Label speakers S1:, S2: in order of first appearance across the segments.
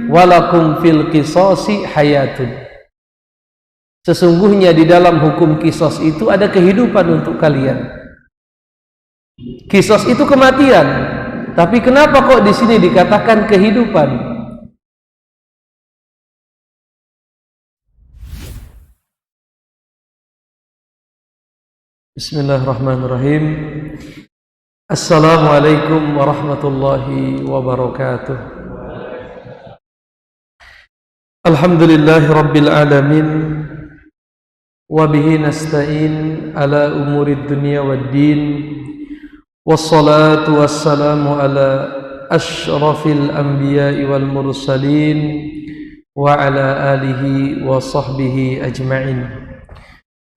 S1: walakum fil qisasi hayatun. Sesungguhnya di dalam hukum kisos itu ada kehidupan untuk kalian. Kisos itu kematian, tapi kenapa kok di sini dikatakan kehidupan? Bismillahirrahmanirrahim. Assalamualaikum warahmatullahi wabarakatuh. Alhamdulillahi rabbil alamin. Wabihi nasta'in ala umurid dunya wad din. Wassalatu wassalamu ala ashrafil anbiya'i wal mursalin wa ala alihi wa sahbihi ajma'in.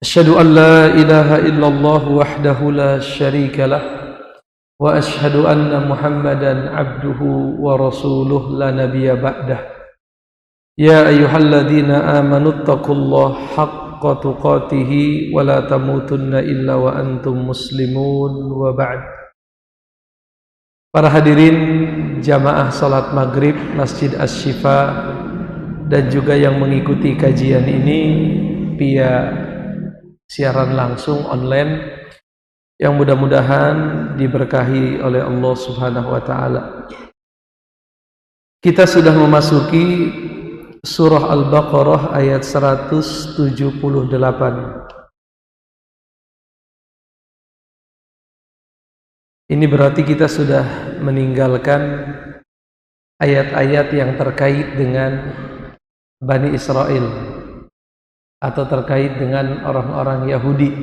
S1: Asyhadu an la ilaha illallah wahdahu la syarika lah wa asyhadu anna Muhammadan abduhu wa rasuluh la nabiyya ba'dah. Ya ayyuhalladzina amanu taqullaha haqqa tuqatih wa la tamutunna illa wa antum muslimun wa ba'd. Para hadirin jamaah salat maghrib Masjid Asy-Syifa dan juga yang mengikuti kajian ini via siaran langsung online, yang mudah-mudahan diberkahi oleh Allah Subhanahu wa taala. Kita sudah memasuki surah Al-Baqarah ayat 178. Ini berarti kita sudah meninggalkan ayat-ayat yang terkait dengan Bani Israel atau terkait dengan orang-orang Yahudi,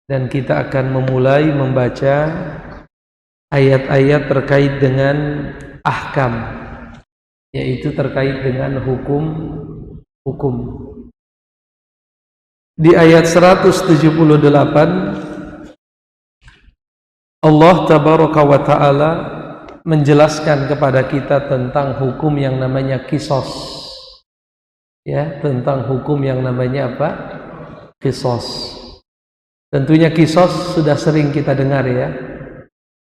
S1: dan kita akan memulai membaca ayat-ayat terkait dengan ahkam, yaitu terkait dengan hukum. Di ayat 178 Allah tabaraka wa ta'ala menjelaskan kepada kita tentang hukum yang namanya kisos, ya, tentang hukum yang namanya apa? Kisos. Tentunya kisos sudah sering kita dengar, ya,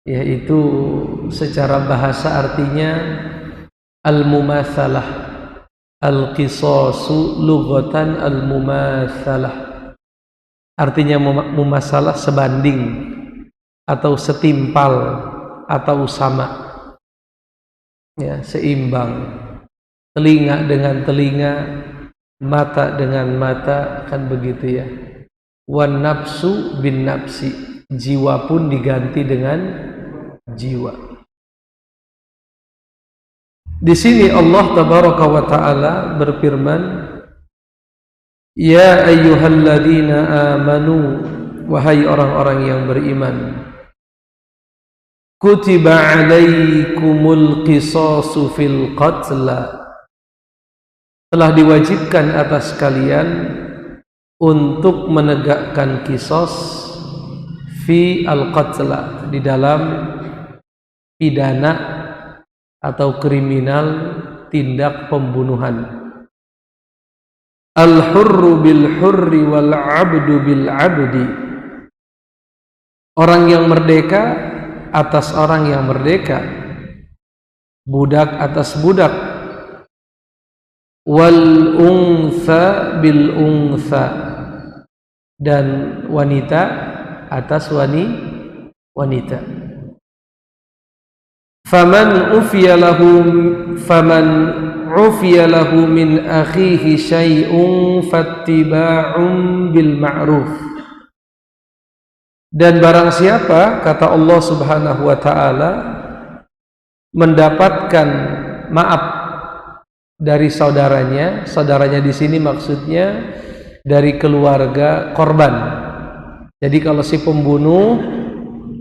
S1: yaitu secara bahasa artinya al-mumatsalah. Al-qisasu lughatan al-mumatsalah, artinya mumasalah, sebanding atau setimpal atau sama, ya, seimbang. Telinga dengan telinga, mata dengan mata, kan begitu, ya. Wan nafsu bin nafsi, jiwa pun diganti dengan jiwa. Di sini Allah tabaraka wa taala berfirman, ya ayyuhalladzina amanu, wahai orang-orang yang beriman, kutiba alaikumul qisasu fil qatla, telah diwajibkan atas kalian untuk menegakkan kisos fi al-qatla, di dalam pidana atau kriminal tindak pembunuhan. Al-hurru bil hurri wal 'abdu bil 'abdi, orang yang merdeka atas orang yang merdeka, budak atas budak. Wal untha bil untha, dan wanita atas wanita. Faman ufiya lahu min akhihi syai'un fattiba'un bil ma'ruf, dan barang siapa, kata Allah Subhanahu wa taala, mendapatkan maaf dari saudaranya di sini maksudnya dari keluarga korban. Jadi kalau si pembunuh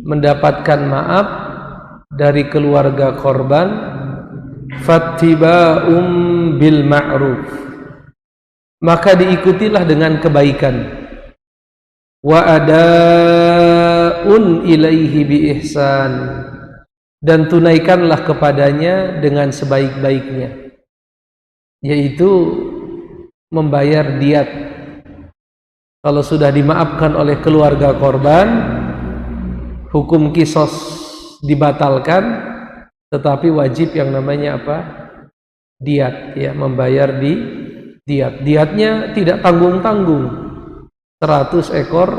S1: mendapatkan maaf dari keluarga korban, fattiba'um bil ma'ruf, maka diikutilah dengan kebaikan. Wa adaun ilaihi bi ihsan, dan tunaikanlah kepadanya dengan sebaik-baiknya, yaitu membayar diat. Kalau sudah dimaafkan oleh keluarga korban, hukum kisos dibatalkan, tetapi wajib yang namanya apa? diat, ya, membayar diat. Diatnya tidak tanggung-tanggung, 100 ekor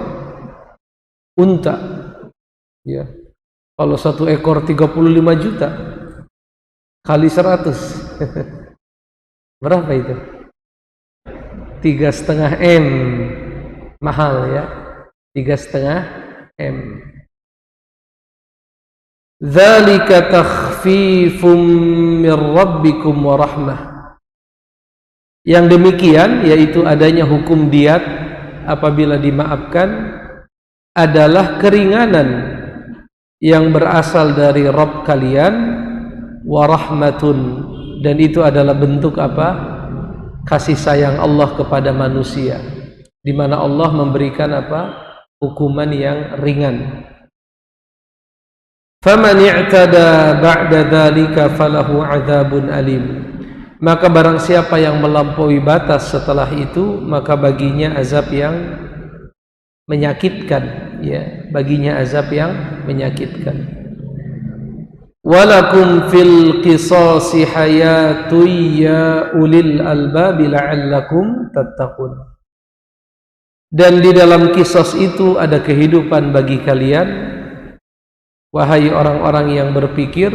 S1: unta, ya. Kalau 1 ekor 35 juta kali 100 berapa itu? 3,5 M, mahal ya, 3,5 M. Dzalika takhfifum mir rabbikum wa rahmah. Yang demikian, yaitu adanya hukum diat apabila dimaafkan, adalah keringanan yang berasal dari Rabb kalian, wa rahmatun, dan itu adalah bentuk apa? Kasih sayang Allah kepada manusia, di mana Allah memberikan apa? Hukuman yang ringan. Faman i'tada ba'da dzalika falahu 'adzabun alim. Maka barang siapa yang melampaui batas setelah itu, maka baginya azab yang menyakitkan, ya, baginya azab yang menyakitkan. Walakum fil qisasi hayatun ya ulil albabi la'allakum tattaqun. Dan di dalam qisas itu ada kehidupan bagi kalian, wahai orang-orang yang berpikir,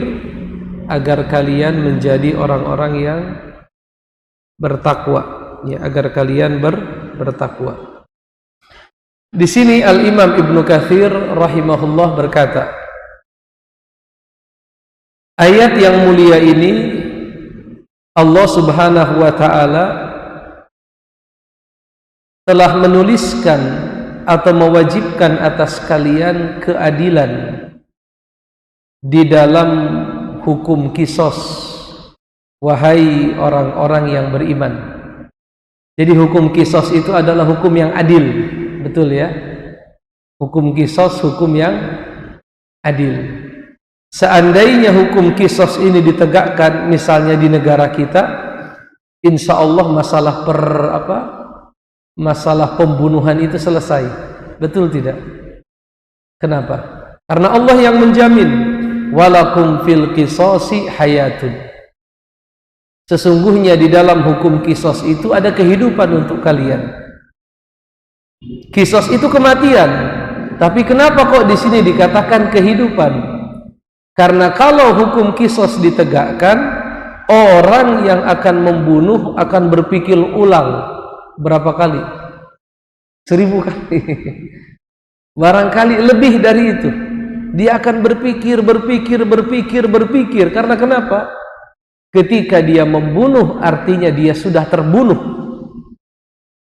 S1: agar kalian menjadi orang-orang yang bertakwa, ya, agar kalian bertakwa. Di sini Al-Imam Ibnu Katsir rahimahullah berkata, ayat yang mulia ini Allah Subhanahu wa taala telah menuliskan atau mewajibkan atas kalian keadilan di dalam hukum qisas, wahai orang-orang yang beriman. Jadi hukum qisas itu adalah hukum yang adil, betul ya? Hukum qisas hukum yang adil. Seandainya hukum qisas ini ditegakkan misalnya di negara kita, insya Allah masalah pembunuhan itu selesai. Betul tidak? Kenapa? Karena Allah yang menjamin, walakum fil qisasi hayatun. Sesungguhnya di dalam hukum qisas itu ada kehidupan untuk kalian. Qisas itu kematian, tapi kenapa kok di sini dikatakan kehidupan? Karena kalau hukum qisas ditegakkan, orang yang akan membunuh akan berpikir ulang berapa kali? 1000 kali. Barangkali lebih dari itu. Dia akan berpikir. Karena kenapa? Ketika dia membunuh, artinya dia sudah terbunuh.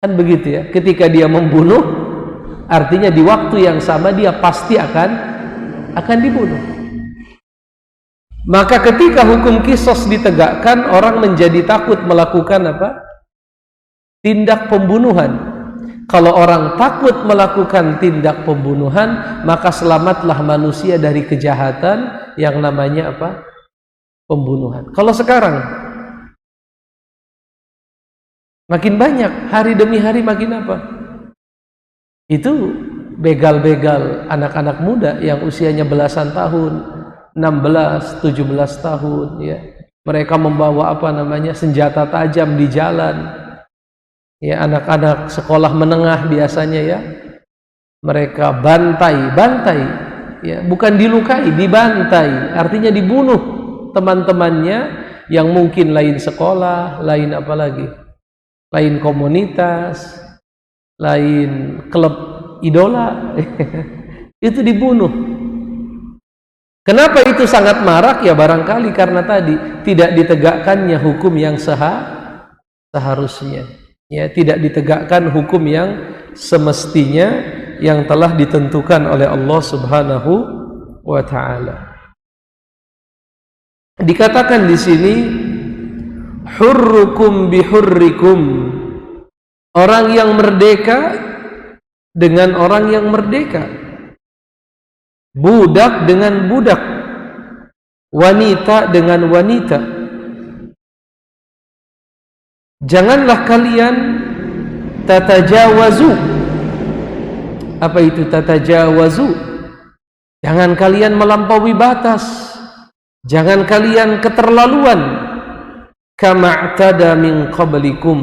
S1: Kan begitu ya? Ketika dia membunuh, artinya di waktu yang sama dia pasti akan dibunuh. Maka ketika hukum qisas ditegakkan, orang menjadi takut melakukan apa? Tindak pembunuhan. Kalau orang takut melakukan tindak pembunuhan, maka selamatlah manusia dari kejahatan yang namanya apa? Pembunuhan. Kalau sekarang makin banyak, hari demi hari makin apa? Itu begal-begal anak-anak muda yang usianya belasan tahun, 16, 17 tahun, ya. Mereka membawa senjata tajam di jalan. Ya, anak-anak sekolah menengah biasanya, ya. Mereka bantai, ya, bukan dilukai, dibantai, artinya dibunuh teman-temannya yang mungkin lain sekolah, lain apa lagi? Lain komunitas, lain klub idola. Itu dibunuh. Kenapa itu sangat marak? Ya barangkali karena tadi tidak ditegakkannya hukum yang seharusnya. Ya, tidak ditegakkan hukum yang semestinya yang telah ditentukan oleh Allah Subhanahu wa taala. Dikatakan di sini hurrukum bihurrikum, orang yang merdeka dengan orang yang merdeka, budak dengan budak, wanita dengan wanita. Janganlah kalian tatajawazu. Apa itu tatajawazu? Jangan kalian melampaui batas. Jangan kalian keterlaluan. kama'tada min qablikum,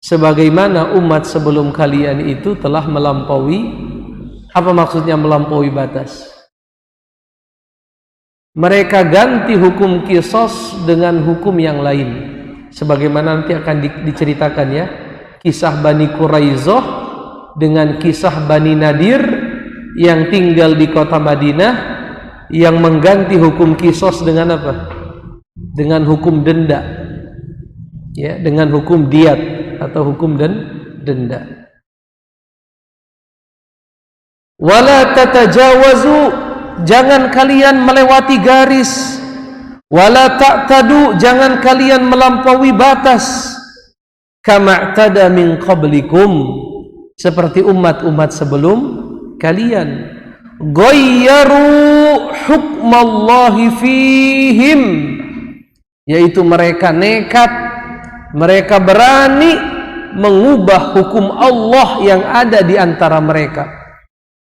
S1: sebagaimana umat sebelum kalian itu telah melampaui. Apa maksudnya melampaui batas? Mereka ganti hukum qisas dengan hukum yang lain, sebagaimana nanti akan diceritakan ya, kisah Bani Quraizoh dengan kisah Bani Nadir yang tinggal di kota Madinah, yang mengganti hukum qisas dengan apa? Dengan hukum denda, ya, dengan hukum diat atau hukum denda. Wala tatajawazu, jangan kalian melewati garis. Wala ta'tadu, jangan kalian melampaui batas. Kama'tada min qablikum, seperti umat-umat sebelum kalian. Ghayyaru hukmallahi fihim, yaitu mereka nekat, mereka berani mengubah hukum Allah yang ada di antara mereka.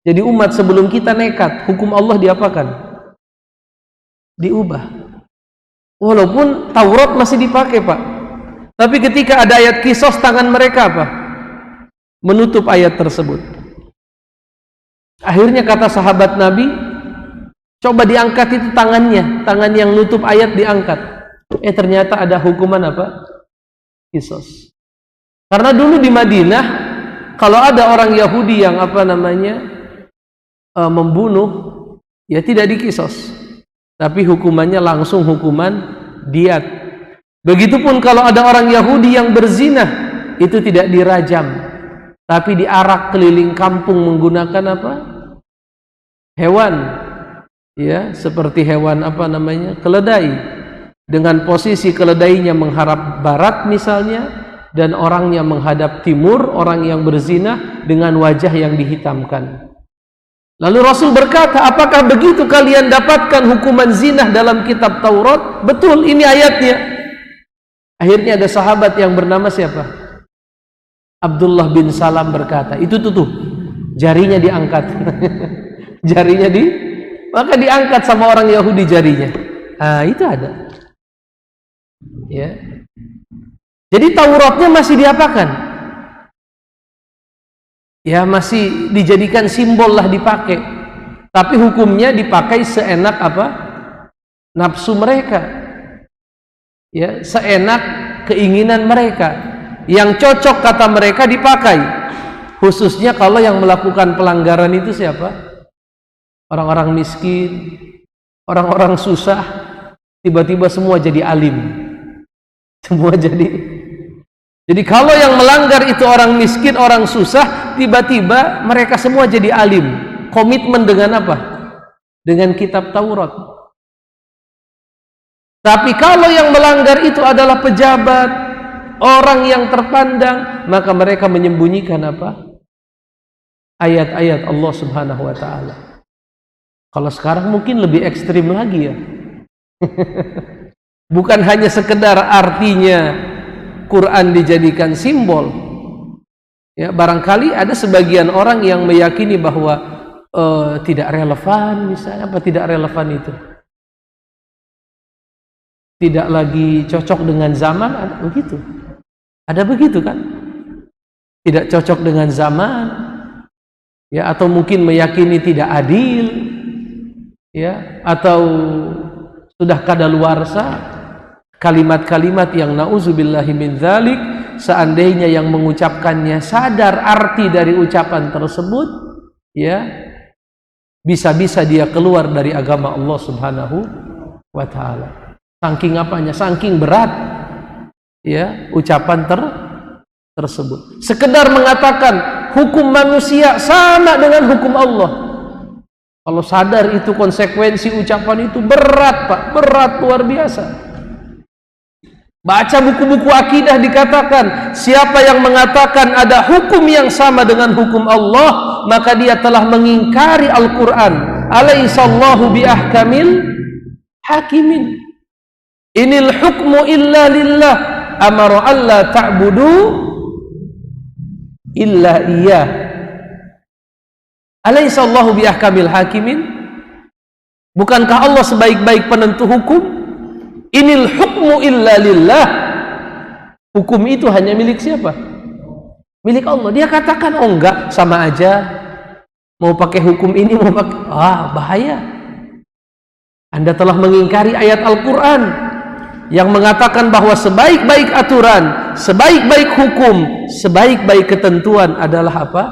S1: Jadi umat sebelum kita nekat, hukum Allah diapakan? Diubah. Walaupun Taurat masih dipakai, Pak. Tapi ketika ada ayat qisas, tangan mereka apa? Menutup ayat tersebut. Akhirnya kata sahabat Nabi, coba diangkat itu tangannya, tangan yang nutup ayat diangkat. Ternyata ada hukuman apa? Qisas. Karena dulu di Madinah, kalau ada orang Yahudi yang membunuh, ya tidak dikisos, tapi hukumannya langsung hukuman diat. Begitupun kalau ada orang Yahudi yang berzina, itu tidak dirajam, tapi diarak keliling kampung menggunakan apa? Hewan, ya, seperti hewan keledai, dengan posisi keledainya menghadap barat misalnya, dan orangnya menghadap timur, orang yang berzina dengan wajah yang dihitamkan. Lalu Rasul berkata, apakah begitu kalian dapatkan hukuman zina dalam kitab Taurat? Betul, ini ayatnya. Akhirnya ada sahabat yang bernama siapa? Abdullah bin Salam berkata, itu tuh jarinya diangkat. Maka diangkat sama orang Yahudi jarinya. Itu ada. Ya. Jadi Tauratnya masih diapakan? Ya, masih dijadikan simbol lah, dipakai. Tapi hukumnya dipakai seenak apa? Nafsu mereka. Ya, seenak keinginan mereka. Yang cocok kata mereka dipakai. Khususnya kalau yang melakukan pelanggaran itu siapa? Orang-orang miskin, orang-orang susah, tiba-tiba semua jadi alim. Semua jadi kalau yang melanggar itu orang miskin, orang susah, tiba-tiba mereka semua jadi alim. Komitmen dengan apa? Dengan kitab Taurat. Tapi kalau yang melanggar itu adalah pejabat, orang yang terpandang, maka mereka menyembunyikan apa? Ayat-ayat Allah Subhanahu wa ta'ala. Kalau sekarang mungkin lebih ekstrim lagi ya. Bukan hanya sekedar artinya Quran dijadikan simbol. Ya, barangkali ada sebagian orang yang meyakini bahwa tidak relevan, misalnya apa tidak relevan itu? Tidak lagi cocok dengan zaman, ada begitu. Ada begitu kan? Tidak cocok dengan zaman. Ya, atau mungkin meyakini tidak adil. Ya, atau sudah kadaluarsa. Kalimat-kalimat yang na'udzubillahi min dzalik, seandainya yang mengucapkannya sadar arti dari ucapan tersebut, ya, bisa-bisa dia keluar dari agama Allah Subhanahu wa ta'ala. Saking apanya? Saking berat, ya, ucapan tersebut. Sekedar mengatakan hukum manusia sama dengan hukum Allah. Kalau sadar itu konsekuensi ucapan itu berat, Pak, berat luar biasa. Baca buku-buku akidah dikatakan, siapa yang mengatakan ada hukum yang sama dengan hukum Allah, maka dia telah mengingkari Al-Quran. Alaihissallahu biahkamil hakimin. Inil hukmu illa lillah, amara alla ta'budu illa iyah. Alaihissallahu biahkamil hakimin. Bukankah Allah sebaik-baik penentu hukum? Inil hukmu illa lillah. Hukum itu hanya milik siapa? Milik Allah. Dia katakan, oh enggak, sama aja. Mau pakai hukum ini, mau pakai, bahaya. Anda telah mengingkari ayat Al-Quran yang mengatakan bahwa sebaik-baik aturan, sebaik-baik hukum, sebaik-baik ketentuan adalah apa?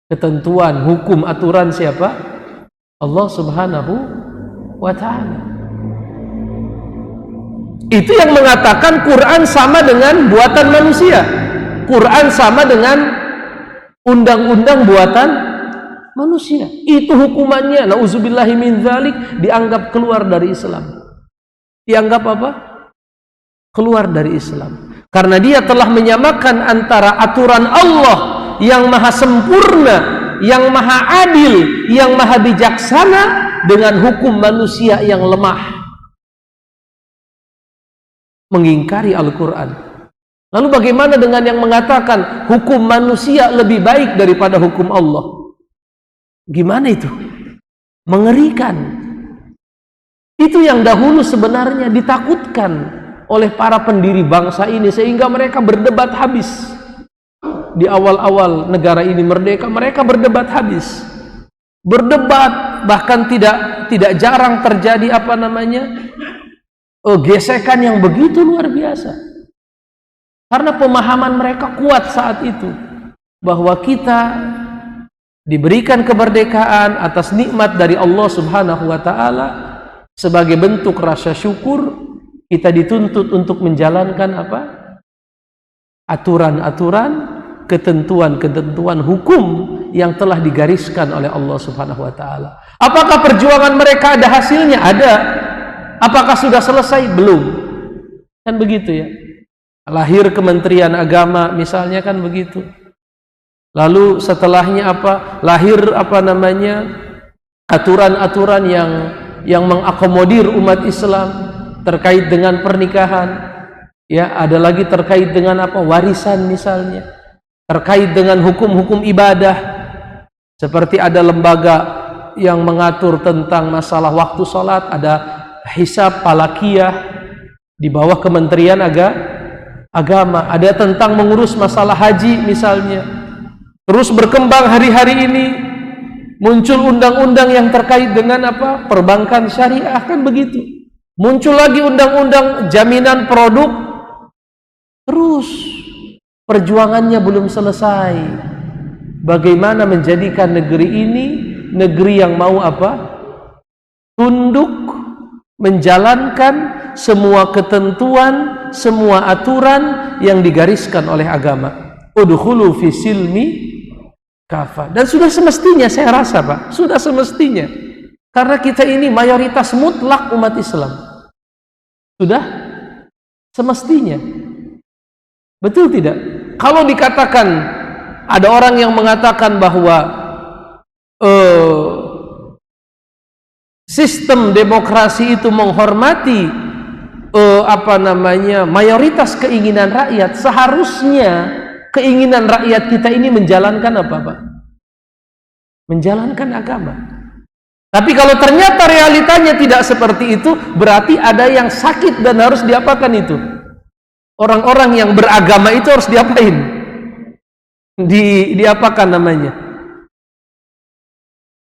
S1: Ketentuan, hukum, aturan siapa? Allah Subhanahu wa ta'ala. Itu yang mengatakan Quran sama dengan buatan manusia. Quran sama dengan undang-undang buatan manusia. Itu hukumannya, na'udzubillahi min dzalik, dianggap keluar dari Islam. Dianggap apa? Keluar dari Islam. Karena dia telah menyamakan antara aturan Allah yang maha sempurna, yang maha adil, yang maha bijaksana dengan hukum manusia yang lemah. Mengingkari Al-Quran. Lalu bagaimana dengan yang mengatakan hukum manusia lebih baik daripada hukum Allah? Gimana itu? Mengerikan. Itu yang dahulu sebenarnya ditakutkan oleh para pendiri bangsa ini, sehingga mereka berdebat habis. Di awal-awal negara ini merdeka, mereka berdebat habis. Berdebat, bahkan tidak jarang terjadi gesekan yang begitu luar biasa. Karena pemahaman mereka kuat saat itu bahwa kita diberikan kemerdekaan atas nikmat dari Allah Subhanahu wa ta'ala. Sebagai bentuk rasa syukur, kita dituntut untuk menjalankan apa? Aturan-aturan, ketentuan-ketentuan hukum yang telah digariskan oleh Allah Subhanahu wa ta'ala. Apakah perjuangan mereka ada hasilnya? Ada. Apakah sudah selesai? Belum. Kan begitu ya. Lahir Kementerian Agama misalnya, kan begitu. Lalu setelahnya apa? Lahir aturan-aturan yang mengakomodir umat Islam terkait dengan pernikahan. Ya, ada lagi terkait dengan warisan misalnya. Terkait dengan hukum-hukum ibadah. Seperti ada lembaga yang mengatur tentang masalah waktu sholat, ada hisab falakiyah di bawah Kementerian Agama, ada tentang mengurus masalah haji misalnya. Terus berkembang hari-hari ini muncul undang-undang yang terkait dengan perbankan syariah, kan begitu. Muncul lagi undang-undang jaminan produk. Terus perjuangannya belum selesai. Bagaimana menjadikan negeri ini negeri yang mau tunduk, menjalankan semua ketentuan, semua aturan yang digariskan oleh agama. Udkhulu fi silmi kafah. Dan sudah semestinya, saya rasa Pak, sudah semestinya. Karena kita ini mayoritas mutlak umat Islam. Sudah semestinya. Betul tidak? Kalau dikatakan, ada orang yang mengatakan bahwa sistem demokrasi itu menghormati mayoritas keinginan rakyat. Seharusnya keinginan rakyat kita ini menjalankan apa, Pak? Menjalankan agama. Tapi kalau ternyata realitanya tidak seperti itu, berarti ada yang sakit dan harus diapakan itu? Orang-orang yang beragama itu harus diapain? Diapakan namanya?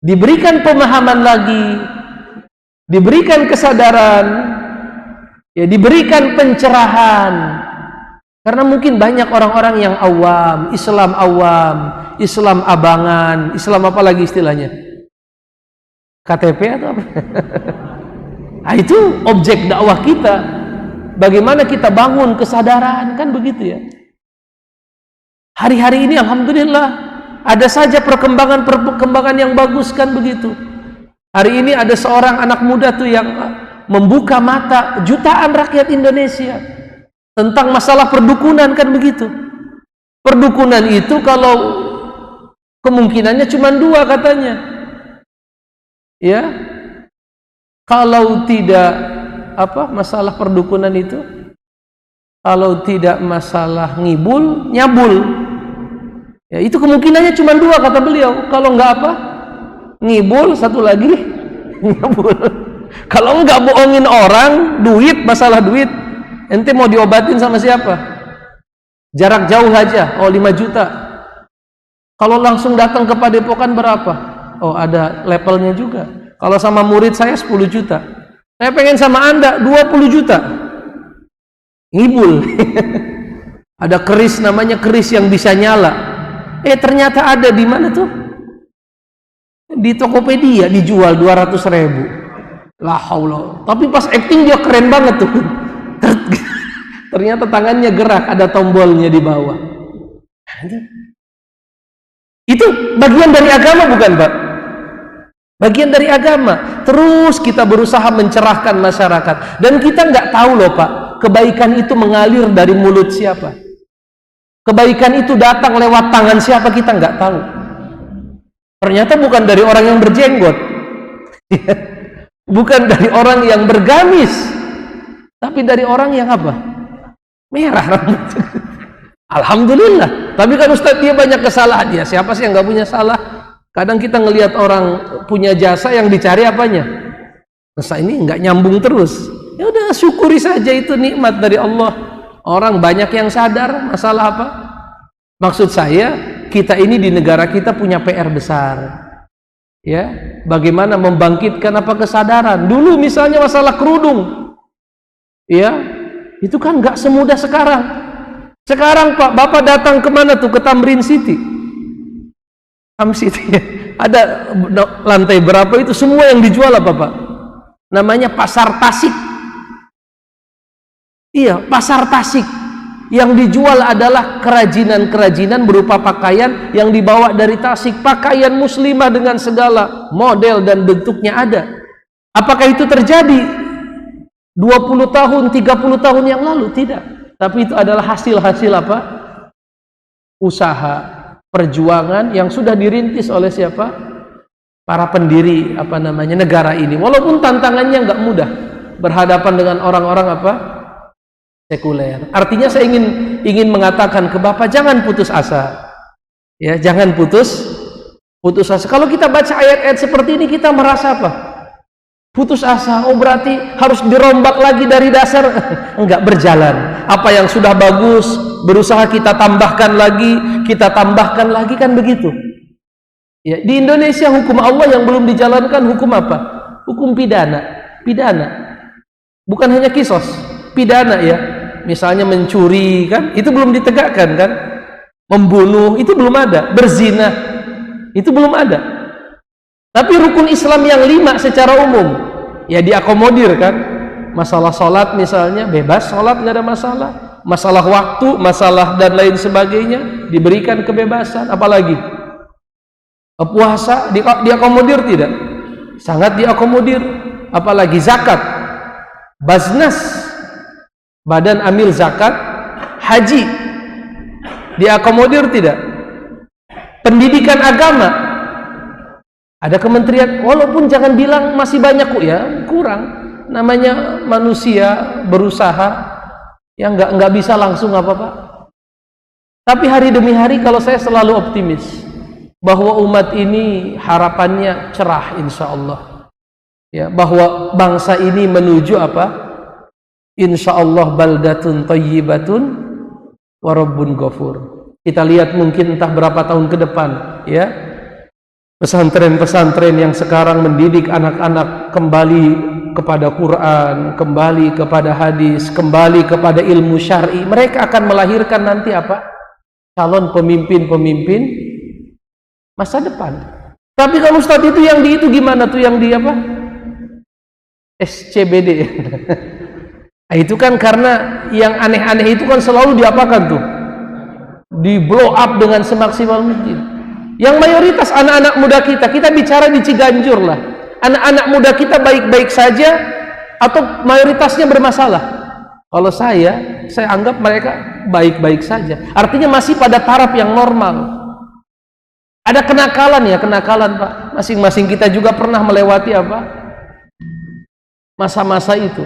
S1: Diberikan pemahaman lagi, diberikan kesadaran, ya, diberikan pencerahan. Karena mungkin banyak orang-orang yang awam, Islam abangan, Islam apa lagi istilahnya? KTP atau apa? Nah, itu objek dakwah kita. Bagaimana kita bangun kesadaran, kan begitu ya. Hari-hari ini alhamdulillah ada saja perkembangan yang bagus, kan begitu. Hari ini ada seorang anak muda tuh yang membuka mata jutaan rakyat Indonesia tentang masalah perdukunan, kan begitu. Perdukunan itu kalau kemungkinannya cuma dua katanya. Ya, kalau tidak masalah perdukunan itu, kalau tidak masalah ngibul, nyabul. Ya, itu kemungkinannya cuma dua kata beliau. Kalau nggak ngibul, satu lagi nyabul. Kalau enggak bohongin orang, duit, masalah duit, ente mau diobatin sama siapa? Jarak jauh aja, 5 juta. Kalau langsung datang ke Padepokan berapa? Ada levelnya juga. Kalau sama murid saya 10 juta. Saya pengen sama Anda 20 juta. Ngibul. Ada keris, namanya keris yang bisa nyala. Ternyata ada di mana tuh? Di Tokopedia dijual 200.000. La haula. Tapi pas acting dia keren banget tuh. Ternyata tangannya gerak, ada tombolnya di bawah. Itu bagian dari agama bukan, Pak? Bagian dari agama. Terus kita berusaha mencerahkan masyarakat. Dan kita nggak tahu loh, Pak, kebaikan itu mengalir dari mulut siapa. Kebaikan itu datang lewat tangan siapa, kita nggak tahu. Ternyata bukan dari orang yang berjenggot. Bukan dari orang yang bergamis. Tapi dari orang yang apa? Merah rambut. Alhamdulillah. Tapi kan Ustadz, dia banyak kesalahan. Ya siapa sih yang nggak punya salah? Kadang kita ngelihat orang punya jasa, yang dicari apanya? Masa ini nggak nyambung terus? Ya udah, syukuri saja, itu nikmat dari Allah. Orang banyak yang sadar masalah apa? Maksud saya, kita ini di negara kita punya PR besar. Ya, bagaimana membangkitkan apa kesadaran? Dulu misalnya masalah kerudung. Ya, itu kan nggak semudah sekarang. Sekarang Pak, Bapak datang kemana tuh? Ke Tamrin City. City. Ada lantai berapa itu, semua yang dijual apa Pak? Namanya Pasar Tasik. Iya, Pasar Tasik. Yang dijual adalah kerajinan-kerajinan berupa pakaian yang dibawa dari Tasik. Pakaian muslimah dengan segala model dan bentuknya ada. Apakah itu terjadi 20 tahun, 30 tahun yang lalu? Tidak. Tapi itu adalah hasil-hasil apa? Usaha, perjuangan yang sudah dirintis oleh siapa? Para pendiri negara ini. Walaupun tantangannya nggak mudah, berhadapan dengan orang-orang sekuler. Artinya saya ingin mengatakan ke Bapak, jangan putus asa. Ya, jangan putus asa. Kalau kita baca ayat-ayat seperti ini, kita merasa apa? Putus asa. Berarti harus dirombak lagi dari dasar. Enggak, berjalan. Apa yang sudah bagus berusaha kita tambahkan lagi, kan begitu. Ya, di Indonesia hukum Allah yang belum dijalankan hukum apa? Hukum pidana. Bukan hanya kisos, pidana ya. Misalnya mencuri, kan itu belum ditegakkan kan? Membunuh itu belum ada, berzina itu belum ada. Tapi rukun Islam yang 5 secara umum ya diakomodir kan. Masalah sholat misalnya bebas sholat, nggak ada masalah. Masalah waktu, masalah dan lain sebagainya diberikan kebebasan. Apalagi puasa diakomodir tidak? Sangat diakomodir. Apalagi zakat, Baznas, Badan Amil Zakat, haji diakomodir tidak? Pendidikan agama ada kementerian, walaupun jangan bilang masih banyak kok ya, kurang. Namanya manusia berusaha, yang nggak bisa langsung apa-apa. Tapi hari demi hari kalau saya selalu optimis bahwa umat ini harapannya cerah insya Allah. Ya, bahwa bangsa ini menuju apa? Insya Allah baldatun thayyibatun wa rabbun ghafur. Kita lihat mungkin entah berapa tahun ke depan, ya, pesantren-pesantren yang sekarang mendidik anak-anak kembali kepada Quran, kembali kepada hadis, kembali kepada ilmu syar'i, mereka akan melahirkan nanti apa? Calon pemimpin-pemimpin masa depan. Tapi kalau Ustadz itu gimana tuh yang di apa? SCBD. Nah, itu kan karena yang aneh-aneh itu kan selalu diapakan tuh? Di blow up dengan semaksimal mungkin. Yang mayoritas anak-anak muda kita bicara di Ciganjur lah. Anak-anak muda kita baik-baik saja atau mayoritasnya bermasalah? Kalau saya anggap mereka baik-baik saja. Artinya masih pada taraf yang normal. Ada kenakalan Pak. Masing-masing kita juga pernah melewati apa? Masa-masa itu.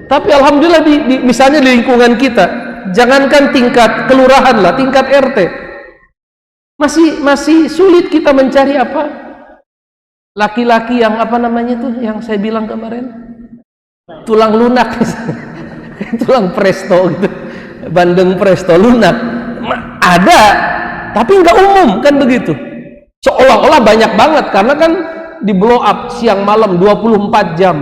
S1: Tapi alhamdulillah misalnya di lingkungan kita, jangankan tingkat kelurahan lah, tingkat RT, masih sulit kita mencari apa? Laki-laki yang yang saya bilang kemarin, tulang lunak, tulang presto gitu, bandeng presto lunak. Ada, tapi nggak umum kan begitu. Seolah-olah banyak banget karena kan di blow up siang malam 24 jam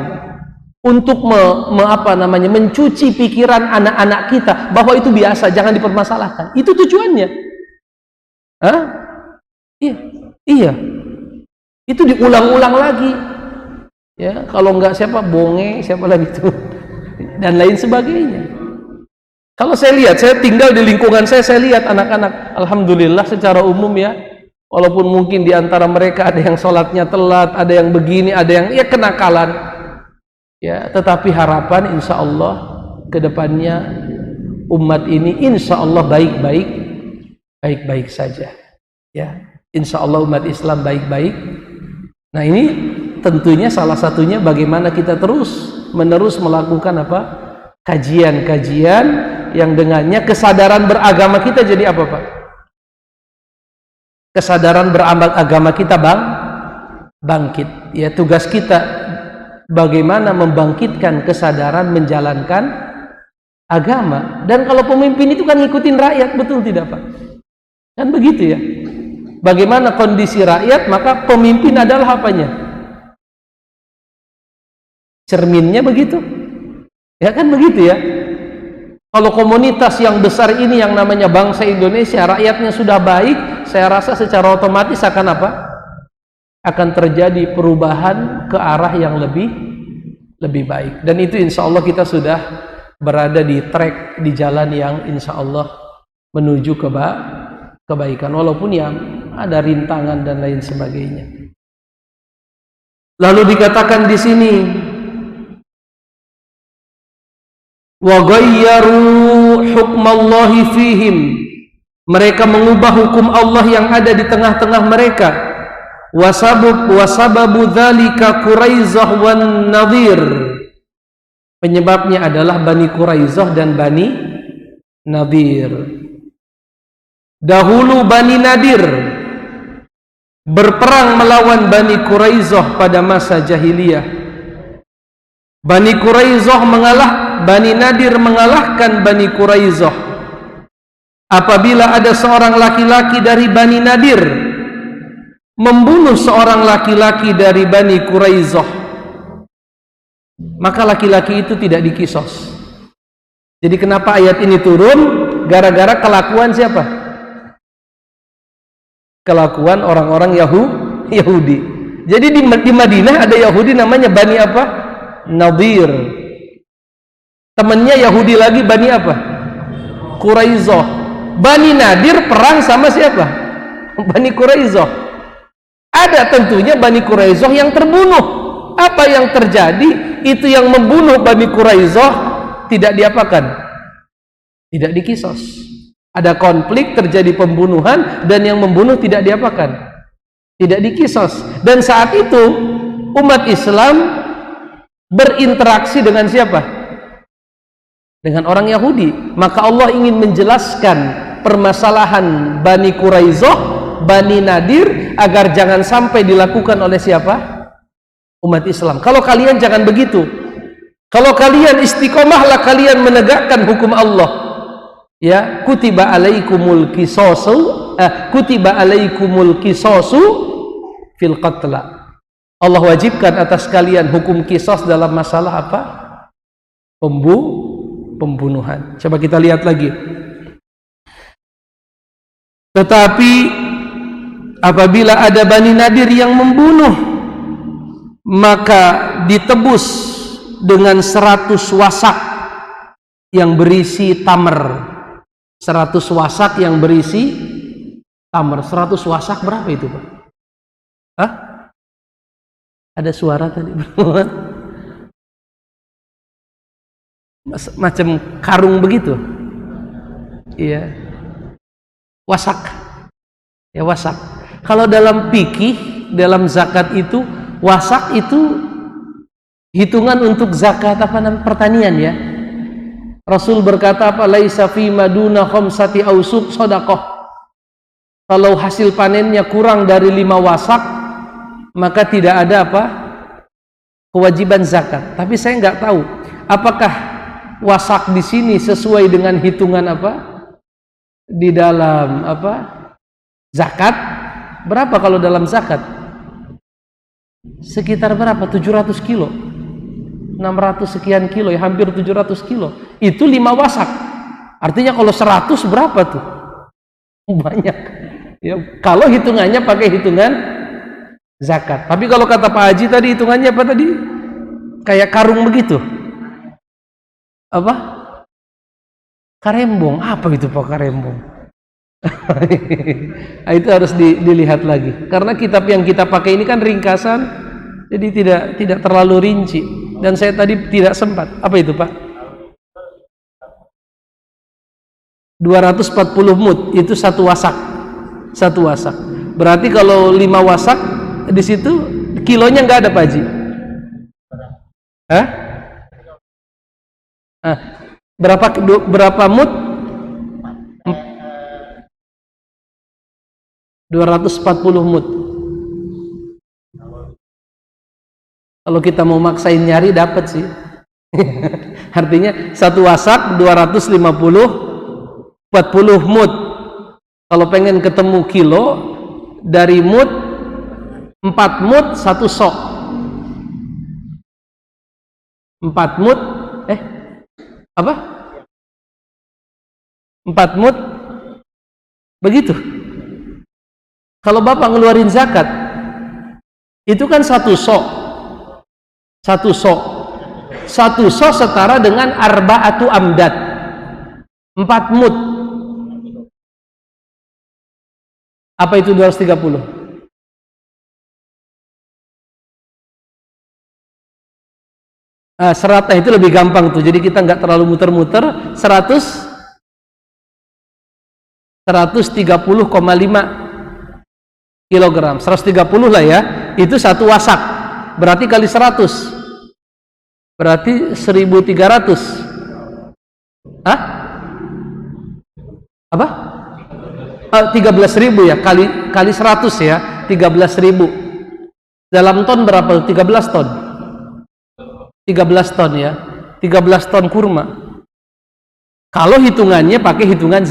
S1: untuk mencuci pikiran anak-anak kita bahwa itu biasa, jangan dipermasalahkan. Itu tujuannya. Hah? Iya. Itu diulang-ulang lagi. Ya, kalau enggak siapa bonge, siapa lagi itu dan lain sebagainya. Kalau saya lihat, saya tinggal di lingkungan saya lihat anak-anak, alhamdulillah secara umum ya, walaupun mungkin di antara mereka ada yang sholatnya telat, ada yang begini, ada yang ya kenakalan. Ya, tetapi harapan insya Allah ke depannya umat ini insya Allah baik-baik saja. Ya, insya Allah umat Islam baik-baik. Nah, ini tentunya salah satunya bagaimana kita terus-menerus melakukan kajian-kajian yang dengannya kesadaran beragama kita jadi apa, Pak? Kesadaran beragama kita bangkit. Ya, tugas kita bagaimana membangkitkan kesadaran menjalankan agama. Dan kalau pemimpin itu kan ngikutin rakyat, betul tidak, Pak? Kan begitu ya. Bagaimana kondisi rakyat, maka pemimpin adalah apanya? Cerminnya begitu. Ya kan begitu ya. Kalau komunitas yang besar ini yang namanya bangsa Indonesia, rakyatnya sudah baik, saya rasa secara otomatis akan apa? Akan terjadi perubahan ke arah yang lebih baik. Dan itu insya Allah kita sudah berada di track, di jalan yang insya Allah menuju kebaikan, walaupun yang ada rintangan dan lain sebagainya. Lalu dikatakan di sini, wa ghayyaru hukmallahi fihim, mereka mengubah hukum Allah yang ada di tengah-tengah mereka. Wasababu dzalika Quraizah wan Nadir, penyebabnya adalah Bani Quraizah dan Bani Nadir. Dahulu Bani Nadir berperang melawan Bani Quraizah pada masa jahiliyah. Bani Quraizah Bani Nadir mengalahkan Bani Quraizah. Apabila ada seorang laki-laki dari Bani Nadir membunuh seorang laki-laki dari Bani Quraizah, maka laki-laki itu tidak dikisos. Jadi kenapa ayat ini turun? Gara-gara kelakuan siapa? Kelakuan orang-orang Yahudi. Jadi di Madinah ada Yahudi namanya Bani apa? Nadir. Temannya Yahudi lagi Bani apa? Quraizah. Bani Nadir perang sama siapa? Bani Quraizah. Ada tentunya Bani Quraizah yang terbunuh. Apa yang terjadi? Itu yang membunuh Bani Quraizah tidak diapakan? Tidak dikisos. Ada konflik, terjadi pembunuhan, dan yang membunuh tidak diapakan? Tidak dikisos. Dan saat itu umat Islam berinteraksi dengan siapa? Dengan orang Yahudi. Maka Allah ingin menjelaskan permasalahan Bani Quraizah, Bani Nadir, agar jangan sampai dilakukan oleh siapa? Umat Islam. Kalau kalian jangan begitu. Kalau kalian istiqomahlah kalian menegakkan hukum Allah. Ya, kutiba alaikumul qisasu fil qatla. Allah wajibkan atas kalian hukum kisos dalam masalah apa? Pembunuhan. Coba kita lihat lagi. Tetapi apabila ada Bani Nadir yang membunuh, maka ditebus dengan 100 wasak yang berisi tamar. 100 wasak yang berisi tamar. 100 wasak berapa itu, Pak? Hah? Ada suara tadi macam karung begitu. Iya. Wasak. Ya, wasak. Kalau dalam fikih, dalam zakat itu, wasak itu hitungan untuk zakat pertanian ya. Rasul berkata apa? Laisa fi maduna khamsati ausuk shadaqah. Kalau hasil panennya kurang dari 5 wasak, maka tidak ada apa? Kewajiban zakat. Tapi saya nggak tahu Apakah wasak di sini sesuai dengan hitungan apa? Di dalam apa? Zakat? Berapa kalau dalam zakat? Sekitar berapa? 700 kilo. 600 sekian kilo, ya hampir 700 kilo. Itu 5 wasak. Artinya kalau 100 berapa tuh? Banyak. Ya, kalau hitungannya pakai hitungan zakat. Tapi kalau kata Pak Haji tadi hitungannya apa tadi? Kayak karung begitu. Apa? Karembong. Apa itu Pak karembong? Itu harus dilihat lagi. Karena kitab yang kita pakai ini kan ringkasan, jadi tidak terlalu rinci. Dan saya tadi tidak sempat. Apa itu Pak? 240 mud itu satu wasak. Satu wasak. Berarti kalau 5 wasak di situ kilonya nggak ada Pak Haji. Hah? Berapa mud? 240 mud. Kalau kita mau maksain nyari dapat sih. Artinya satu wasak 250 40 mud. Kalau pengen ketemu kilo dari mud 4 mud 1 sok. 4 mud apa? 4 mud begitu. Kalau Bapak ngeluarin zakat itu kan 1 sok. 1 sok. 1 sok setara dengan arba'atu amdad. 4 mud. Apa itu 230? Seratnya itu lebih gampang tuh. Jadi kita nggak terlalu muter-muter. 130,5 kilogram. 130 lah ya. Itu 1 wasak. Berarti kali 100. Berarti 1.300. Hah? Apa? 13.000 ya, kali 100 ya, 13.000. Dalam ton berapa? 13 ton. 13 ton ya. 13 ton kurma. Kalau hitungannya pakai hitungan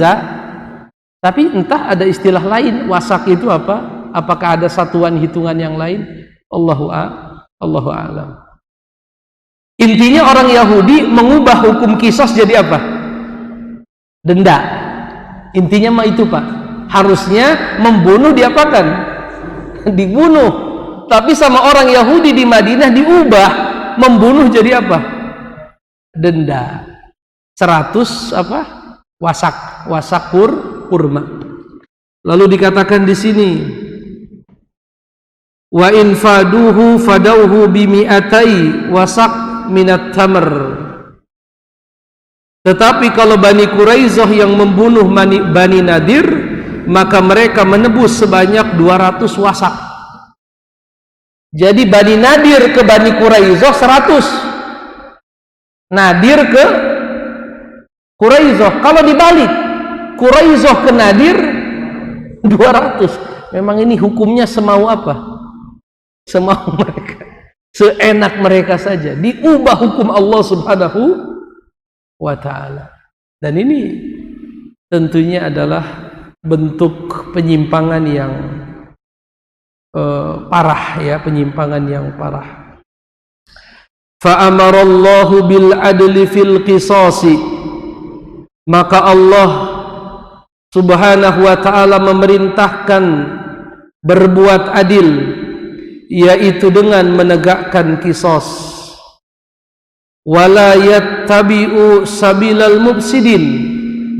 S1: tapi entah ada istilah lain, wasak itu apa? Apakah ada satuan hitungan yang lain? Allahu a'lam. Intinya orang Yahudi mengubah hukum kisos jadi apa? Denda. Intinya mah itu Pak. Harusnya membunuh diapakan? Dibunuh. Tapi sama orang Yahudi di Madinah diubah membunuh jadi apa? Denda. 100 apa? Wasak kurma. Lalu dikatakan di sini wa in faduhu fadauhu bimi'atai wasak minat tamr. Tetapi kalau Bani Quraisyah yang membunuh Bani Nadir, maka mereka menebus sebanyak 200 wasak. Jadi Bani Nadir ke Bani Quraisyah 100, Nadir ke Quraisyah. Kalau dibalik, Quraisyah ke Nadir 200. Memang ini hukumnya semau apa? Semau mereka, seenak mereka saja. Diubah hukum Allah Subhanahu wa ta'ala. Dan ini tentunya adalah bentuk penyimpangan yang parah ya, penyimpangan yang parah. Fa'amarallahu bil adli fil qisasi. Maka Allah Subhanahu wa ta'ala memerintahkan berbuat adil, yaitu dengan menegakkan kisos. Wala yattabi'u sabilal mufsidin,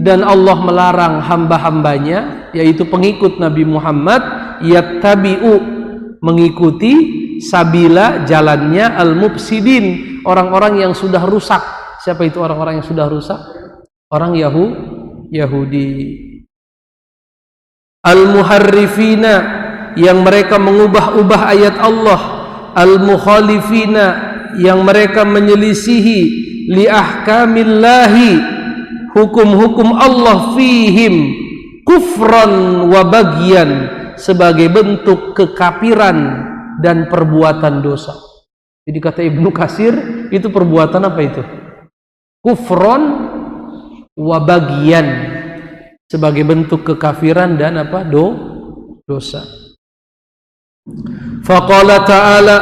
S1: dan Allah melarang hamba-hambanya, yaitu pengikut Nabi Muhammad, yattabi'u, mengikuti, sabila, jalannya, al-mufsidin, orang-orang yang sudah rusak. Siapa itu orang-orang yang sudah rusak? Orang Yahudi. Al-muharrifina, yang mereka mengubah-ubah ayat Allah. Al-mukhalifina, yang mereka menyelisihi li ahkamillahi, hukum-hukum Allah, fihim kufran wa bagyan, sebagai bentuk kekafiran dan perbuatan dosa. Jadi kata Ibnu Katsir, itu perbuatan apa itu? kufron wa bagian, sebagai bentuk kekafiran dan dosa. Faqala ta'ala,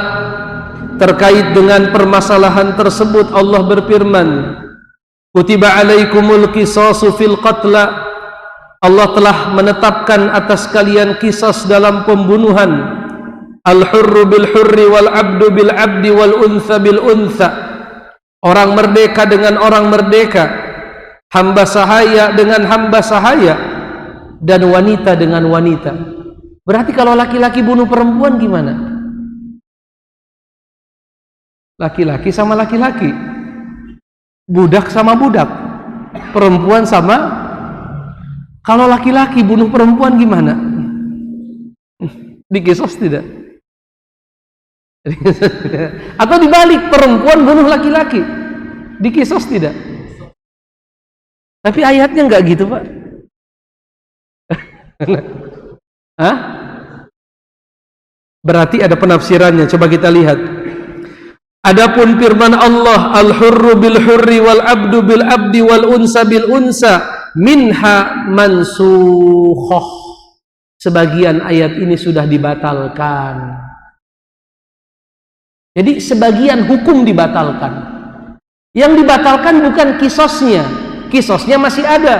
S1: terkait dengan permasalahan tersebut Allah berfirman, kutiba alaikumul qisasu fil qatla, Allah telah menetapkan atas kalian kisas dalam pembunuhan. Al-hurru bil hurri wal abdu bil abdi wal untha bil untha, orang merdeka dengan orang merdeka, hamba sahaya dengan hamba sahaya, dan wanita dengan wanita. Berarti kalau laki-laki bunuh perempuan gimana? Laki-laki sama laki-laki, budak sama budak, perempuan sama. Kalau laki-laki bunuh perempuan gimana? Dikisos tidak? Atau dibalik, perempuan bunuh laki-laki, dikisos tidak? Tapi ayatnya enggak gitu, Pak. Hah? Berarti ada penafsirannya. Coba kita lihat. Adapun firman Allah, al-hurru bil hurri wal abdu bil abdi wal unsa bil unsa minha mansukhoh. Sebagian ayat ini sudah dibatalkan. Jadi sebagian hukum dibatalkan. Yang dibatalkan bukan kisosnya, kisosnya masih ada,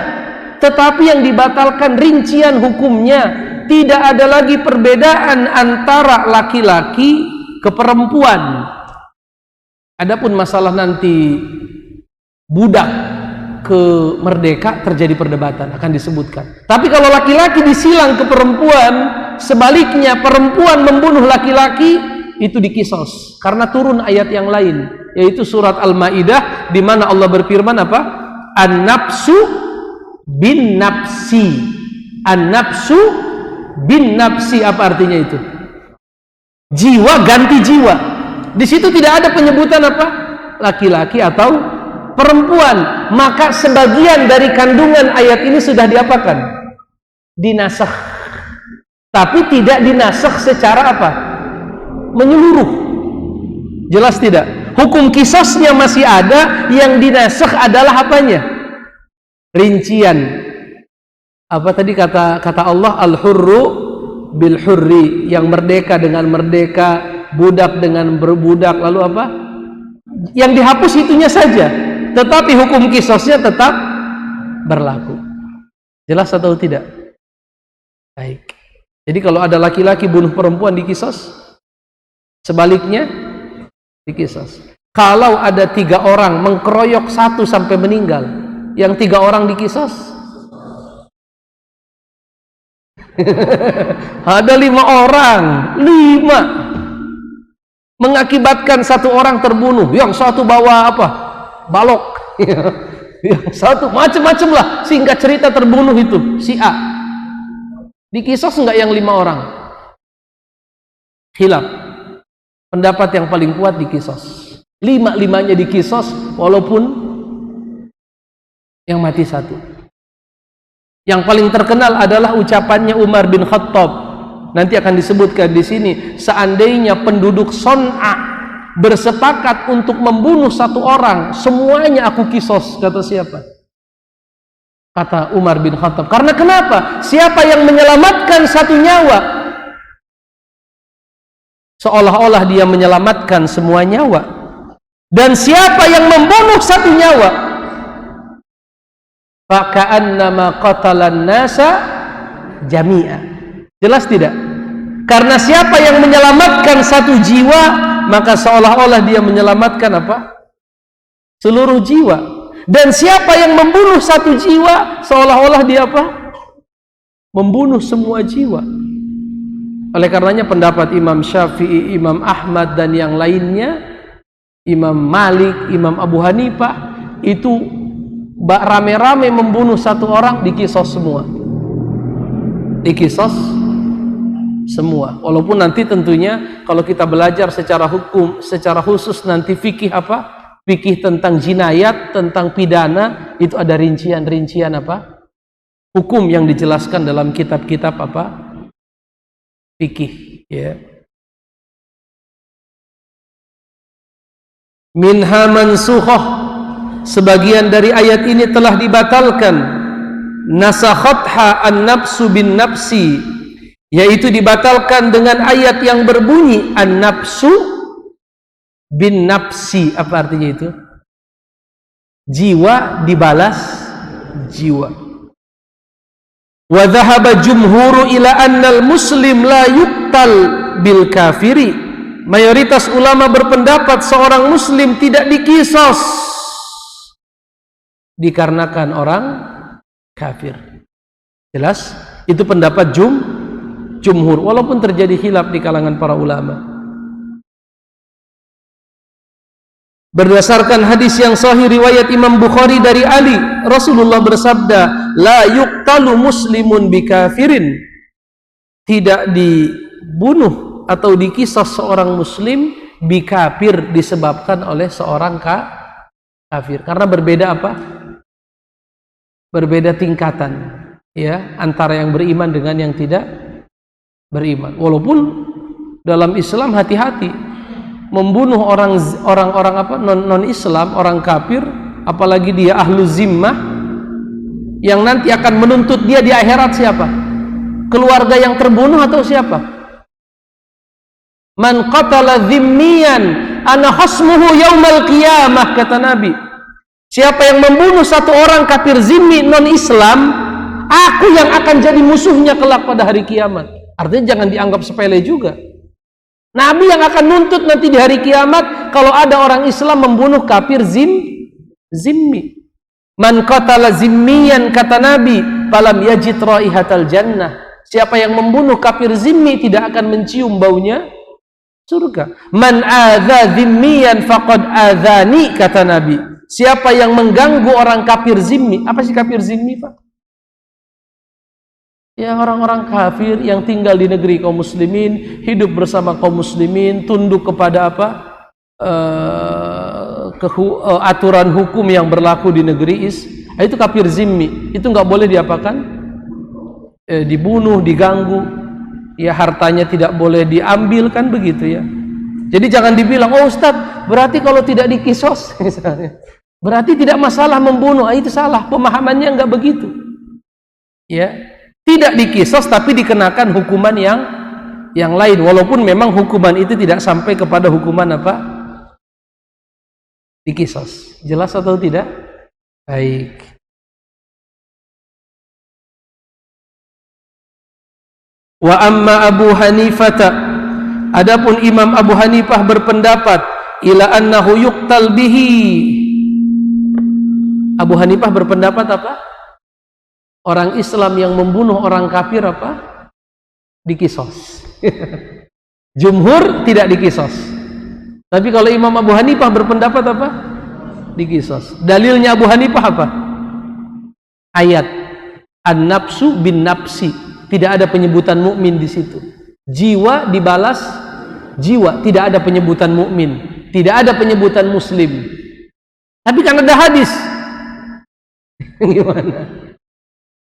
S1: tetapi yang dibatalkan rincian hukumnya. Tidak ada lagi perbedaan antara laki-laki ke perempuan. Adapun masalah nanti budak ke merdeka terjadi perdebatan, akan disebutkan. Tapi kalau laki-laki disilang ke perempuan, sebaliknya perempuan membunuh laki-laki, itu dikisos karena turun ayat yang lain, yaitu surat Al-Maidah, di mana Allah berfirman apa? An-nafsu bin nafsi. An-nafsu bin nafsi, apa artinya itu? Jiwa ganti jiwa. Di situ tidak ada penyebutan apa? Laki-laki atau perempuan. Maka sebagian dari kandungan ayat ini sudah diapakan? Dinasakh. Tapi tidak dinasakh secara apa? Menyeluruh. Jelas tidak? Hukum kisosnya masih ada, yang dinasakh adalah apanya? Rincian. Apa tadi kata Allah, al-hurru bil hurri, yang merdeka dengan merdeka, budak dengan berbudak, lalu apa? Yang dihapus itunya saja, tetapi hukum kisosnya tetap berlaku. Jelas atau tidak? Baik. Jadi kalau ada laki-laki bunuh perempuan dikisos, sebaliknya dikisos. Kalau ada 3 orang mengkeroyok 1 sampai meninggal, yang 3 orang dikisos. Ada 5 orang, 5 mengakibatkan 1 orang terbunuh, yang 1 bawa apa? Balok. Yang 1 macam-macam lah, singkat cerita terbunuh itu si A. Dikisos enggak yang 5 orang? Khilaf. Pendapat yang paling kuat dikisos. 5-5-nya dikisos, walaupun yang mati 1. Yang paling terkenal adalah ucapannya Umar bin Khattab. Nanti akan disebutkan di sini. Seandainya penduduk Son'a bersepakat untuk membunuh 1 orang, semuanya aku kisos. Kata siapa? Kata Umar bin Khattab. Karena kenapa? Siapa yang menyelamatkan 1 nyawa, seolah-olah dia menyelamatkan semua nyawa. Dan siapa yang membunuh 1 nyawa, faka'annama qatalan nasa jami'a. Jelas tidak? Karena siapa yang menyelamatkan 1 jiwa, maka seolah-olah dia menyelamatkan apa? Seluruh jiwa. Dan siapa yang membunuh 1 jiwa, seolah-olah dia apa? Membunuh semua jiwa. Oleh karenanya pendapat Imam Syafi'i, Imam Ahmad dan yang lainnya, Imam Malik, Imam Abu Hanifah, itu rame-rame membunuh 1 orang dikisos semua. Dikisos semua. Walaupun nanti tentunya kalau kita belajar secara hukum, secara khusus nanti fikih apa? Fikih tentang jinayat, tentang pidana, itu ada rincian-rincian apa? Hukum yang dijelaskan dalam kitab-kitab apa? Fikih, ya. Minha mansukhoh. sebagian dari ayat ini telah dibatalkan. Nasakhatha an-nafsu bin nafsi, yaitu dibatalkan dengan ayat yang berbunyi an-nafsu bin nafsi. Apa artinya itu? Jiwa dibalas jiwa. Wa dhahaba jumhuru ila annal muslim la yuqtal bil kafiri. Mayoritas ulama berpendapat seorang muslim tidak dikisos dikarenakan orang kafir. Jelas? Itu pendapat jumhur, walaupun terjadi khilaf di kalangan para ulama. Berdasarkan hadis yang sahih riwayat Imam Bukhari dari Ali, Rasulullah bersabda, la yuqtalu muslimun bikafirin. Tidak dibunuh atau dikisos seorang muslim bikafir disebabkan oleh seorang kafir. Karena berbeda apa? Berbeda tingkatan, ya, antara yang beriman dengan yang tidak beriman. Walaupun dalam Islam hati-hati membunuh orang-orang apa non Islam, orang kafir, apalagi dia ahlu zimmah, yang nanti akan menuntut dia di akhirat siapa? Keluarga yang terbunuh atau siapa? Man qatala zimmiyan ana khasmuhu yaumal qiyamah, kata Nabi. Siapa yang membunuh satu orang kafir zimmi non Islam, aku yang akan jadi musuhnya kelak pada hari kiamat. Artinya jangan dianggap sepele juga. Nabi yang akan nuntut nanti di hari kiamat kalau ada orang Islam membunuh kafir zimmi. Man qatala zimmiyan, kata Nabi, falam yajid raihatal jannah. Siapa yang membunuh kafir zimmi tidak akan mencium baunya surga. Man adza zimmiyan faqad adzani, kata Nabi. Siapa yang mengganggu orang kafir zimmi. Apa sih kafir zimmi, Pak? Ya, orang-orang kafir yang tinggal di negeri kaum muslimin, hidup bersama kaum muslimin, tunduk kepada apa? Aturan hukum yang berlaku di negeri itu kafir zimmi. Itu nggak boleh diapakan? Dibunuh, diganggu, ya, hartanya tidak boleh diambil, kan begitu ya. Jadi jangan dibilang, oh Ustadz, berarti kalau tidak dikisos misalnya, berarti tidak masalah membunuh. Itu salah, pemahamannya nggak begitu, ya. Tidak dikisos tapi dikenakan hukuman yang lain, walaupun memang hukuman itu tidak sampai kepada hukuman apa? Dikisos. Jelas atau tidak? Baik. Wa amma Abu Hanifah, adapun Imam Abu Hanifah berpendapat ila annahu yuqtal bihi. Abu Hanifah berpendapat apa? Orang Islam yang membunuh orang kafir apa? Dikisos. Jumhur tidak dikisos. Tapi kalau Imam Abu Hanifah berpendapat apa? Dikisos. Dalilnya Abu Hanifah apa? Ayat an-nafsu bin nafsi. Tidak ada penyebutan mukmin di situ. Jiwa dibalas jiwa, tidak ada penyebutan mukmin, tidak ada penyebutan muslim. Tapi kan ada hadis. Gimana?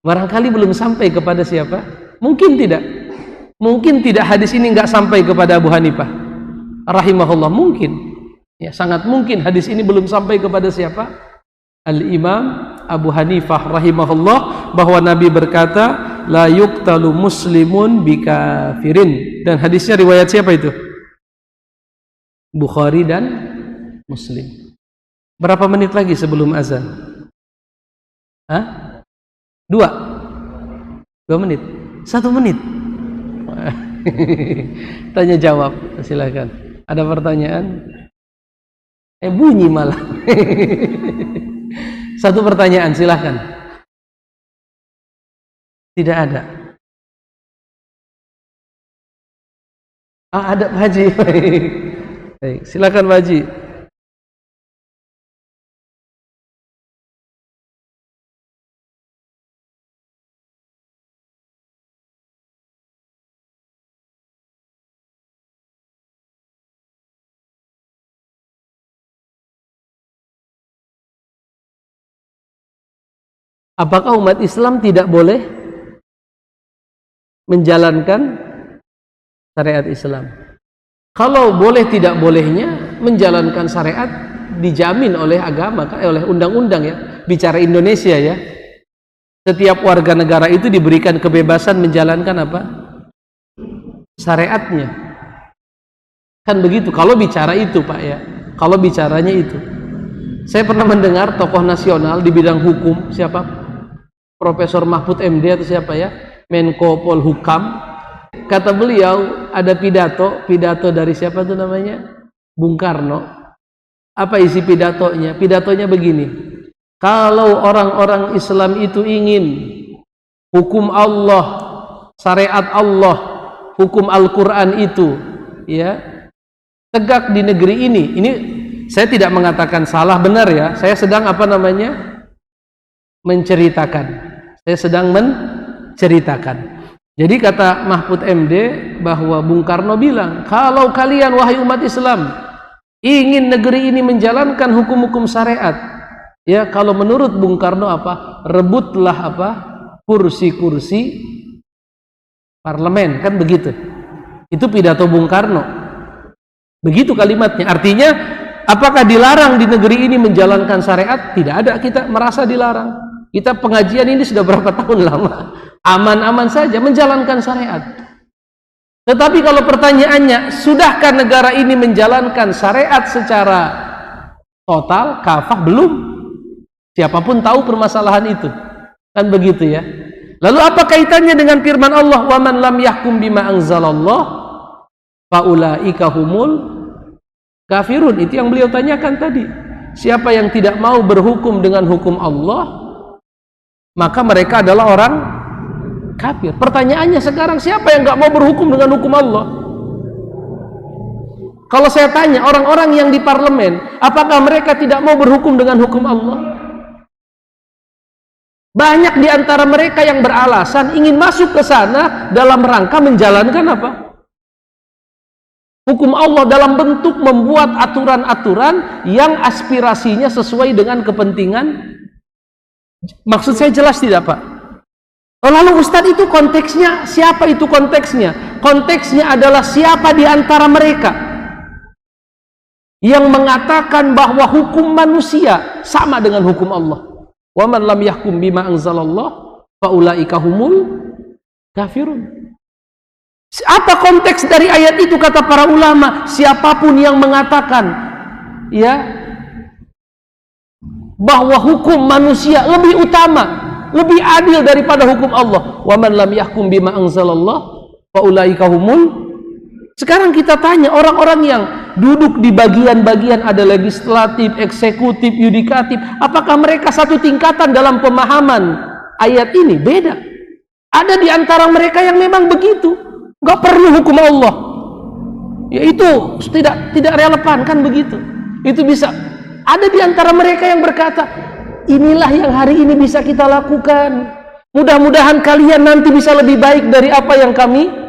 S1: Barangkali belum sampai kepada siapa? Mungkin tidak. Mungkin tidak hadis ini nggak sampai kepada Abu Hanifah rahimahullah. Mungkin, ya, sangat mungkin hadis ini belum sampai kepada siapa? Al-Imam Abu Hanifah rahimahullah, bahwa Nabi berkata, la yuqtalu muslimun bikafirin. Dan hadisnya riwayat siapa itu? Bukhari dan Muslim. Berapa menit lagi sebelum azan? Hah? 2 menit, 1 menit. Tanya jawab, silakan. Ada pertanyaan? Bunyi malah. 1 pertanyaan, silakan. Tidak ada. Ada Pak Haji. Baik, silakan Pak Haji. Apakah umat Islam tidak boleh menjalankan syariat Islam? Kalau boleh tidak bolehnya menjalankan syariat dijamin oleh agama, oleh undang-undang ya. Bicara Indonesia ya, setiap warga negara itu diberikan kebebasan menjalankan apa? Syariatnya. Kan begitu kalau bicara itu Pak ya. Kalau bicaranya itu. Saya pernah mendengar tokoh nasional di bidang hukum, siapa? Profesor Mahfud MD atau siapa ya? Menko Polhukam. Kata beliau ada pidato dari siapa tuh namanya? Bung Karno. Apa isi pidatonya? Pidatonya begini. Kalau orang-orang Islam itu ingin hukum Allah, syariat Allah, hukum Al-Quran itu ya tegak di negeri ini saya tidak mengatakan salah benar ya, saya sedang menceritakan, saya sedang menceritakan. Jadi kata Mahfud MD bahwa Bung Karno bilang, kalau kalian wahai umat Islam ingin negeri ini menjalankan hukum-hukum syariat, ya kalau menurut Bung Karno rebutlah kursi-kursi parlemen, kan begitu. Itu pidato Bung Karno. Begitu kalimatnya. Artinya apakah dilarang di negeri ini menjalankan syariat? Tidak ada, kita merasa dilarang. Kita pengajian ini sudah berapa tahun lama, aman-aman saja menjalankan syariat. Tetapi kalau pertanyaannya, sudahkah negara ini menjalankan syariat secara total, kafah? Belum. Siapapun tahu permasalahan itu. Kan begitu ya. Lalu apa kaitannya dengan firman Allah, "Wa man lam yahkum bima anzalallah faulaika humul kafirun." Itu yang beliau tanyakan tadi. Siapa yang tidak mau berhukum dengan hukum Allah, maka mereka adalah orang kafir. Pertanyaannya sekarang, siapa yang nggak mau berhukum dengan hukum Allah? Kalau saya tanya orang-orang yang di parlemen, apakah mereka tidak mau berhukum dengan hukum Allah? Banyak di antara mereka yang beralasan ingin masuk ke sana dalam rangka menjalankan apa? Hukum Allah dalam bentuk membuat aturan-aturan yang aspirasinya sesuai dengan kepentingan. Maksud saya jelas tidak Pak? Lalu Ustadz, itu konteksnya, siapa itu konteksnya? Konteksnya adalah siapa di antara mereka yang mengatakan bahwa hukum manusia sama dengan hukum Allah. Wa man lam yahkum bima anzalallah faulaika humul kafirun. Apa konteks dari ayat itu? Kata para ulama, siapapun yang mengatakan ya bahwa hukum manusia lebih utama, lebih adil daripada hukum Allah, wa man lam yahkum bima anzalallah faulaika humul. Sekarang kita tanya orang-orang yang duduk di bagian-bagian, ada legislatif, eksekutif, yudikatif, apakah mereka satu tingkatan dalam pemahaman ayat ini? Beda. Ada di antara mereka yang memang begitu, nggak perlu hukum Allah, ya itu tidak relevan, kan begitu. Itu bisa ada di antara mereka yang berkata, inilah yang hari ini bisa kita lakukan, mudah-mudahan kalian nanti bisa lebih baik dari apa yang kami.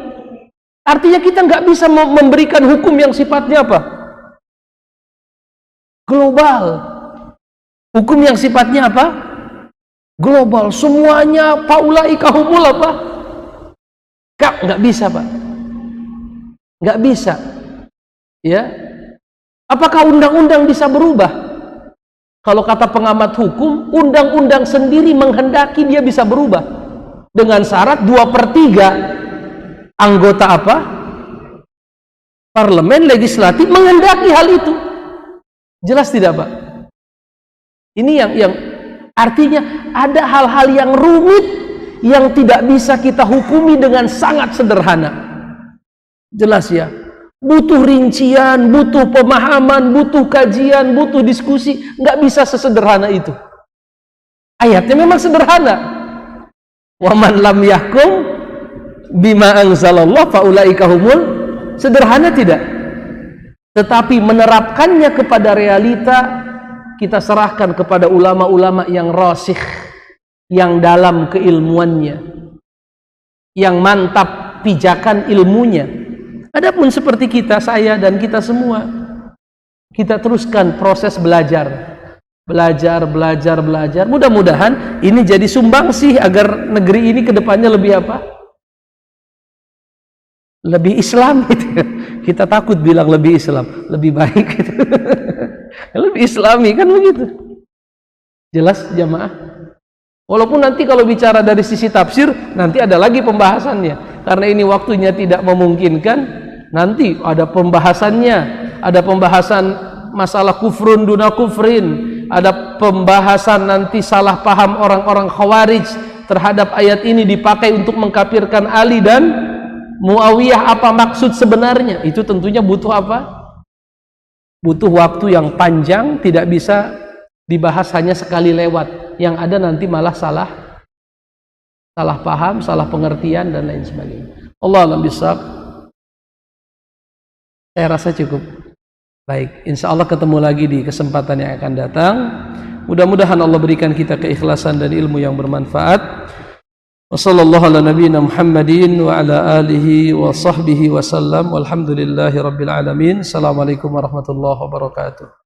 S1: Artinya kita nggak bisa memberikan hukum yang sifatnya apa? Global. Hukum yang sifatnya apa? Global. Semuanya faulaika humul apa? Nggak bisa Pak. Nggak bisa. Ya. Apakah undang-undang bisa berubah? Kalau kata pengamat hukum, undang-undang sendiri menghendaki dia bisa berubah dengan syarat 2/3 anggota apa? Parlemen, legislatif menghendaki hal itu. Jelas tidak Pak? Ini yang artinya ada hal-hal yang rumit yang tidak bisa kita hukumi dengan sangat sederhana. Jelas ya? Butuh rincian, butuh pemahaman, butuh kajian, butuh diskusi. Nggak bisa sesederhana itu. Ayatnya memang sederhana. Wa man lam yahkum bima anzalallah faulaika humul. Sederhana tidak? Tetapi menerapkannya kepada realita kita serahkan kepada ulama-ulama yang rasikh, yang dalam keilmuannya, yang mantap pijakan ilmunya. Adapun seperti kita, saya dan kita semua, kita teruskan proses belajar. Belajar. Mudah-mudahan ini jadi sumbangsih agar negeri ini ke depannya lebih apa? Lebih Islam gitu. Kita takut bilang lebih Islam, lebih baik gitu. Lebih islami kan begitu. Jelas jamaah? Walaupun nanti kalau bicara dari sisi tafsir nanti ada lagi pembahasannya. Karena ini waktunya tidak memungkinkan, nanti ada pembahasannya, ada pembahasan masalah kufrun duna kufrin, ada pembahasan nanti salah paham orang-orang Khawarij terhadap ayat ini dipakai untuk mengkafirkan Ali dan Muawiyah, apa maksud sebenarnya. Itu tentunya butuh apa? Butuh waktu yang panjang, tidak bisa dibahas hanya sekali lewat. Yang ada nanti malah salah paham, salah pengertian dan lain sebagainya. Allah alam bisawab. Saya rasa cukup. Baik, insya Allah ketemu lagi di kesempatan yang akan datang. Mudah-mudahan Allah berikan kita keikhlasan dan ilmu yang bermanfaat. Wassallallahu ala nabiyyina Muhammadin wa ala alihi wa sahbihi wa sallam. Walhamdulillahi rabbil alamin. Assalamualaikum warahmatullahi wabarakatuh.